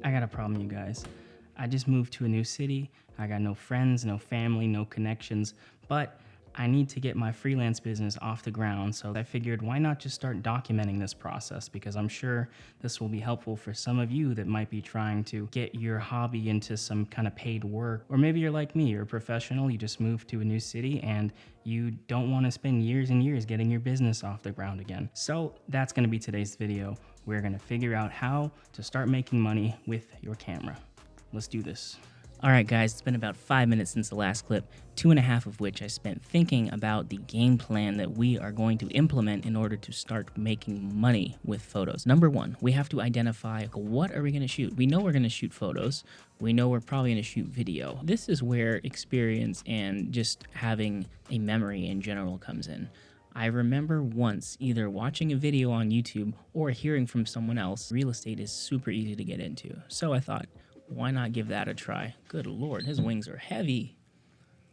I got a problem, you guys. I just moved to a new city. I got no friends, no family, no connections, but I need to get my freelance business off the ground. So I figured, why not just start documenting this process? Because I'm sure this will be helpful for some of you that might be trying to get your hobby into some kind of paid work. Or maybe you're like me, you're a professional, you just moved to a new city and you don't want to spend years and years getting your business off the ground again. So that's going to be today's video. We're going to figure out how to start making money with your camera. Let's do this. All right, guys, it's been about 5 minutes since the last clip, 2.5 of which I spent thinking about the game plan that we are going to implement in order to start making money with photos. Number one, we have to identify what are we going to shoot. We know we're going to shoot photos. We know we're probably going to shoot video. This is where experience and just having a memory in general comes in. I remember once either watching a video on YouTube or hearing from someone else, real estate is super easy to get into. So I thought, why not give that a try? Good Lord, his wings are heavy.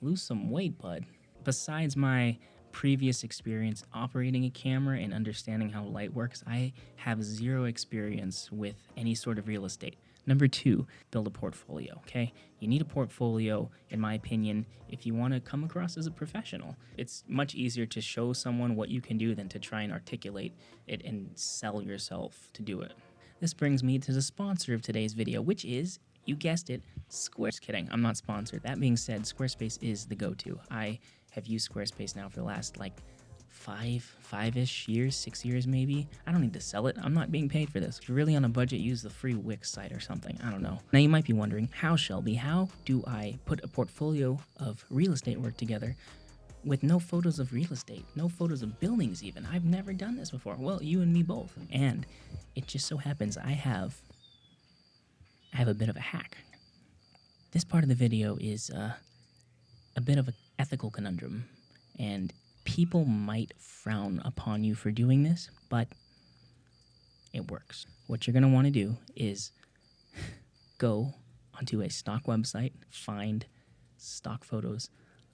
Lose some weight, bud. Besides my previous experience operating a camera and understanding how light works, I have zero experience with any sort of real estate. Number two, build a portfolio, okay? You need a portfolio, in my opinion, if you want to come across as a professional. It's much easier to show someone what you can do than to try and articulate it and sell yourself to do it. This brings me to the sponsor of today's video, which is, you guessed it, Squarespace. Kidding, I'm not sponsored. That being said, Squarespace is the go-to. I have used Squarespace now for the last five-ish years, 6 years maybe. I don't need to sell it. I'm not being paid for this. If you're really on a budget, use the free Wix site or something. I don't know. Now you might be wondering, how, Shelby, how do I put a portfolio of real estate work together with no photos of real estate, no photos of buildings even? I've never done this before. Well, you and me both. And it just so happens I have a bit of a hack. This part of the video is a bit of an ethical conundrum, and people might frown upon you for doing this, but it works. What you're going to want to do is go onto a stock website, find stock photos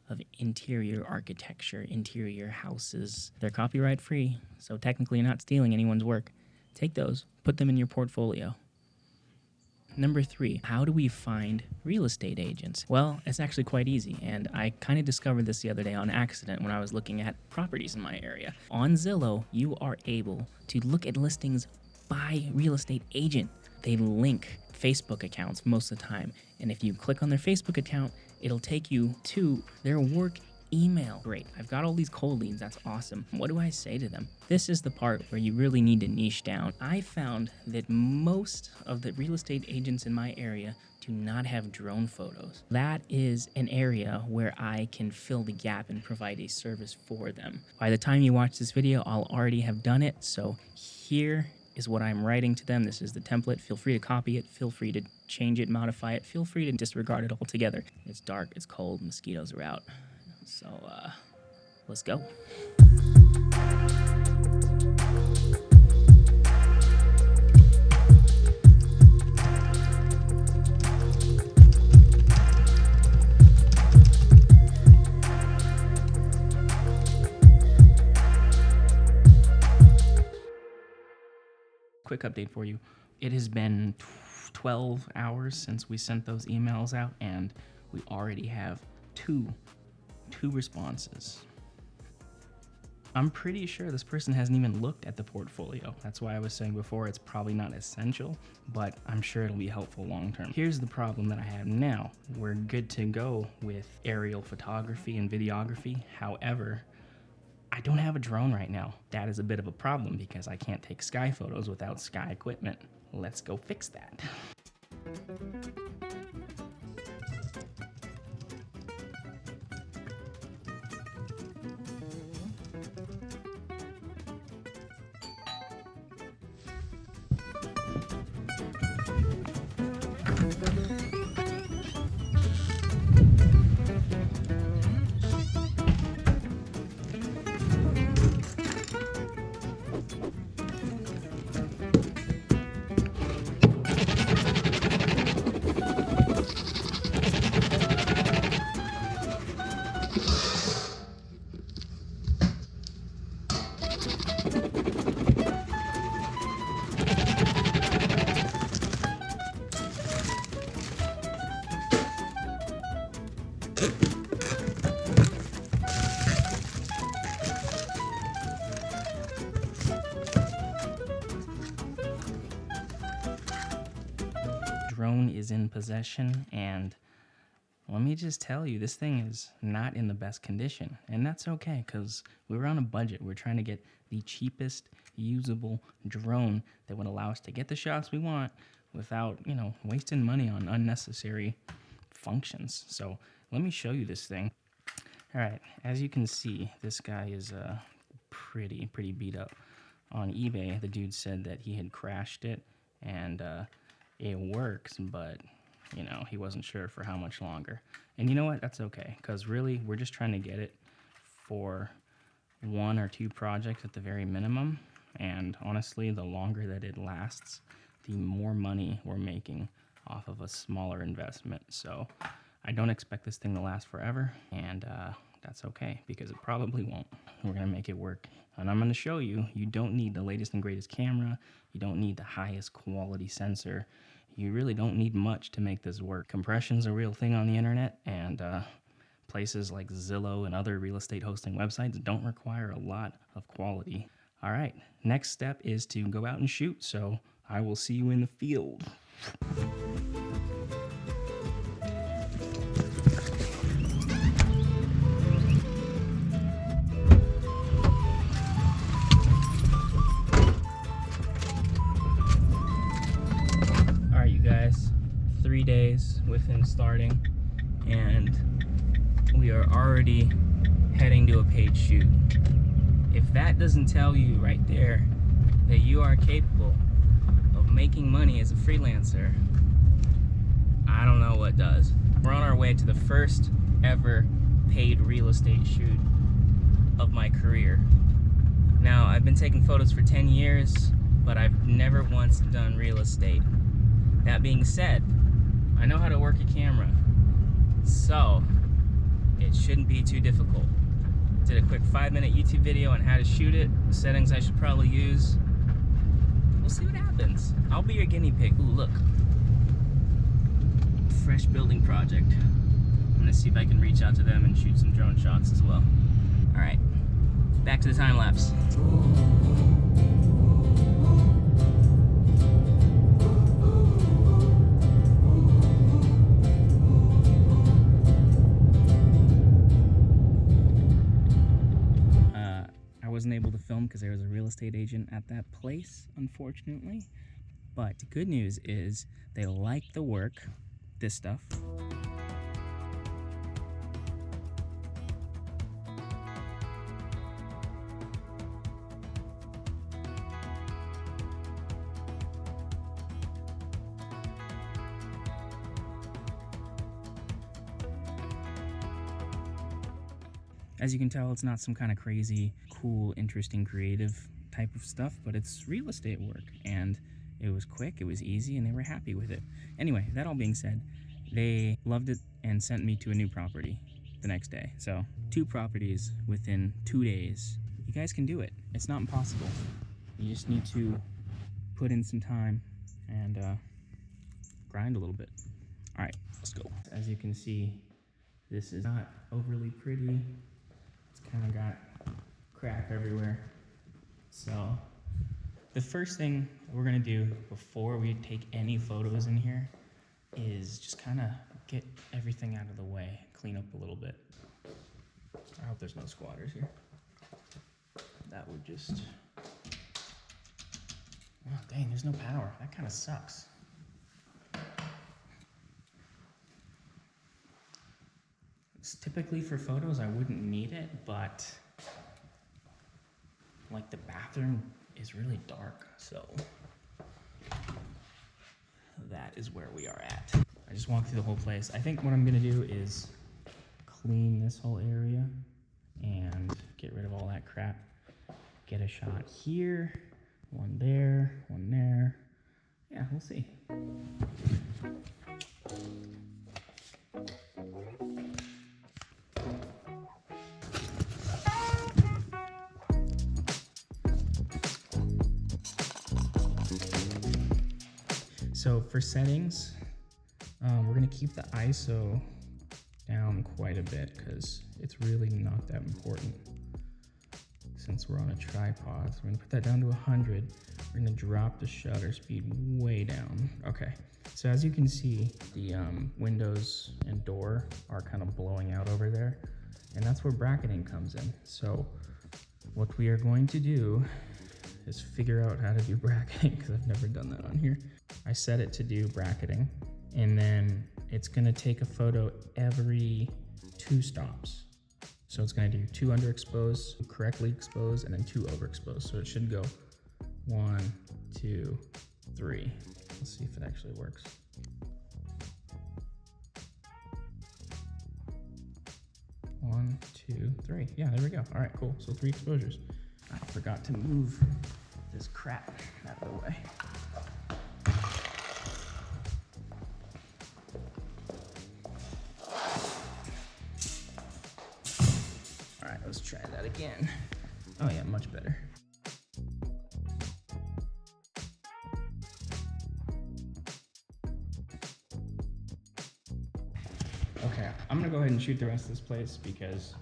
of interior architecture, interior houses. They're copyright free, so technically you're not stealing anyone's work. Take those, put them in your portfolio. Number three, how do we find real estate agents? Well, it's actually quite easy, and I kind of discovered this the other day on accident when I was looking at properties in my area. On Zillow, you are able to look at listings by real estate agent. They link Facebook accounts most of the time, and if you click on their Facebook account, it'll take you to their work email. Great, I've got all these cold leads, that's awesome. What do I say to them? This is the part where you really need to niche down. I found that most of the real estate agents in my area do not have drone photos. That is an area where I can fill the gap and provide a service for them. By the time you watch this video, I'll already have done it, so here is what I'm writing to them. This is the template. Feel free to copy it. Feel free to change it, modify it. Feel free to disregard it altogether. It's dark, it's cold, mosquitoes are out. So, let's go. Quick update for you. It has been 12 hours since we sent those emails out, and we already have two responses. I'm pretty sure this person hasn't even looked at the portfolio. That's why I was saying before it's probably not essential, but I'm sure it'll be helpful long term. Here's the problem that I have now. We're good to go with aerial photography and videography. However, I don't have a drone right now. That is a bit of a problem because I can't take sky photos without sky equipment. Let's go fix that. drone is in possession, and let me just tell you, this thing is not in the best condition, and that's okay, because we were on a budget. We're trying to get the cheapest usable drone that would allow us to get the shots we want without, wasting money on unnecessary functions. So let me show you this thing. All right, as you can see, this guy is pretty beat up. On eBay, the dude said that he had crashed it, and it works, but he wasn't sure for how much longer. And you know what? That's okay, because really, we're just trying to get it for 1 or 2 projects at the very minimum. And honestly, the longer that it lasts, the more money we're making off of a smaller investment. So I don't expect this thing to last forever, and that's okay, because it probably won't. We're gonna make it work. And I'm gonna show you, you don't need the latest and greatest camera. You don't need the highest quality sensor. You really don't need much to make this work. Compression's a real thing on the internet, and places like Zillow and other real estate hosting websites don't require a lot of quality. All right, next step is to go out and shoot, so I will see you in the field. All right, you guys, 3 days within starting, and we are already heading to a paid shoot. If that doesn't tell you right there that you are capable of making money as a freelancer, I don't know what does. We're on our way to the first ever paid real estate shoot of my career. Now, I've been taking photos for 10 years, but I've never once done real estate. That being said, I know how to work a camera, so it shouldn't be too difficult. Did a quick 5-minute YouTube video on how to shoot it, settings I should probably use. We'll see what happens. I'll be your guinea pig. Ooh, look. Fresh building project. I'm gonna see if I can reach out to them and shoot some drone shots as well. All right, back to the time lapse. Wasn't able to film because there was a real estate agent at that place, unfortunately. But the good news is they like the work, this stuff. As you can tell, it's not some kind of crazy, cool, interesting, creative type of stuff, but it's real estate work, and it was quick, it was easy, and they were happy with it. Anyway, that all being said, they loved it and sent me to a new property the next day. So 2 properties within 2 days. You guys can do it. It's not impossible. You just need to put in some time and grind a little bit. All right, let's go. As you can see, this is not overly pretty. Kind of got crap everywhere. So the first thing we're gonna do before we take any photos in here is just kind of get everything out of the way, clean up a little bit. I hope there's no squatters here. That would just, oh dang, there's no power. That kind of sucks. Typically for photos, I wouldn't need it, but like the bathroom is really dark, so that is where we are at. I just walked through the whole place. I think what I'm gonna do is clean this whole area and get rid of all that crap. Get a shot here, one there, one there. Yeah, we'll see. So for settings, we're gonna keep the ISO down quite a bit because it's really not that important since we're on a tripod. So we're gonna put that down to 100. We're gonna drop the shutter speed way down. Okay, So as you can see, the windows and door are kind of blowing out over there, and that's where bracketing comes in. So what we are going to do is figure out how to do bracketing, because I've never done that on here. I set it to do bracketing, and then it's gonna take a photo every 2 stops. So it's gonna do 2 underexposed, correctly exposed, and then 2 overexposed. So it should go 1, 2, 3. Let's see if it actually works. One, 2, 3. Yeah, there we go. All right, cool. So 3 exposures. I forgot to move this crap out of the way. All right, let's try that again. Oh yeah, much better. Okay, I'm gonna go ahead and shoot the rest of this place because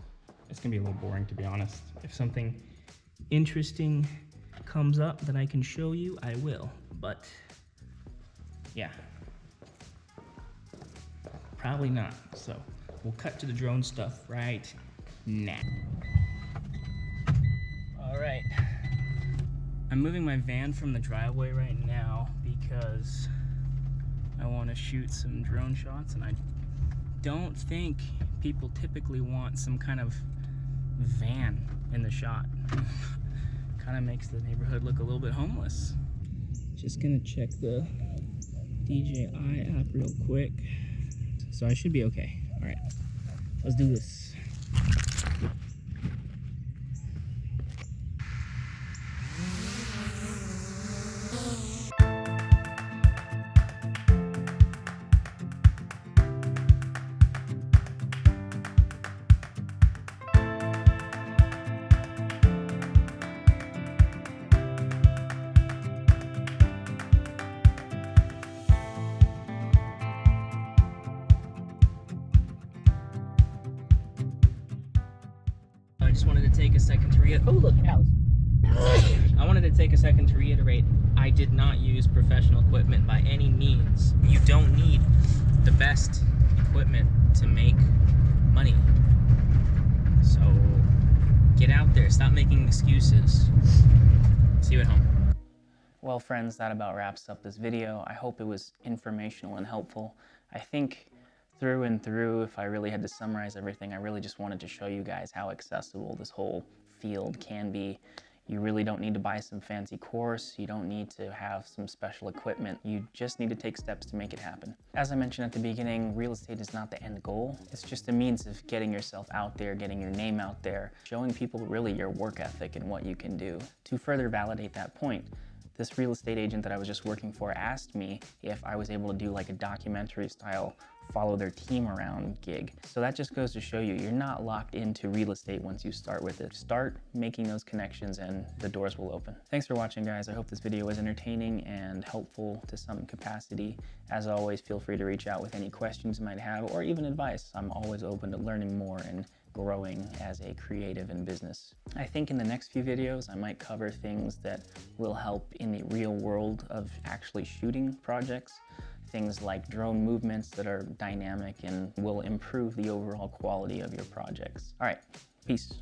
it's gonna be a little boring, to be honest. If something interesting comes up that I can show you, I will, but yeah, probably not. So we'll cut to the drone stuff right now. All right, I'm moving my van from the driveway right now because I want to shoot some drone shots, and I don't think people typically want some kind of van in the shot. Kind of makes the neighborhood look a little bit homeless. Just gonna check the DJI app real quick. So I should be okay. All right, let's do this. I just wanted to take a second to reiterate. Oh, look, Alice. I wanted to take a second to reiterate, I did not use professional equipment by any means. You don't need the best equipment to make money. So get out there, stop making excuses. See you at home. Well, friends, that about wraps up this video. I hope it was informational and helpful. I think through and through, if I really had to summarize everything, I really just wanted to show you guys how accessible this whole field can be. You really don't need to buy some fancy course. You don't need to have some special equipment. You just need to take steps to make it happen. As I mentioned at the beginning, real estate is not the end goal. It's just a means of getting yourself out there, getting your name out there, showing people really your work ethic and what you can do. To further validate that point, this real estate agent that I was just working for asked me if I was able to do like a documentary style follow their team around gig. So that just goes to show you, you're not locked into real estate once you start with it. Start making those connections and the doors will open. Thanks for watching, guys. I hope this video was entertaining and helpful to some capacity. As always, feel free to reach out with any questions you might have or even advice. I'm always open to learning more and growing as a creative in business. I think in the next few videos, I might cover things that will help in the real world of actually shooting projects. Things like drone movements that are dynamic and will improve the overall quality of your projects. All right, peace.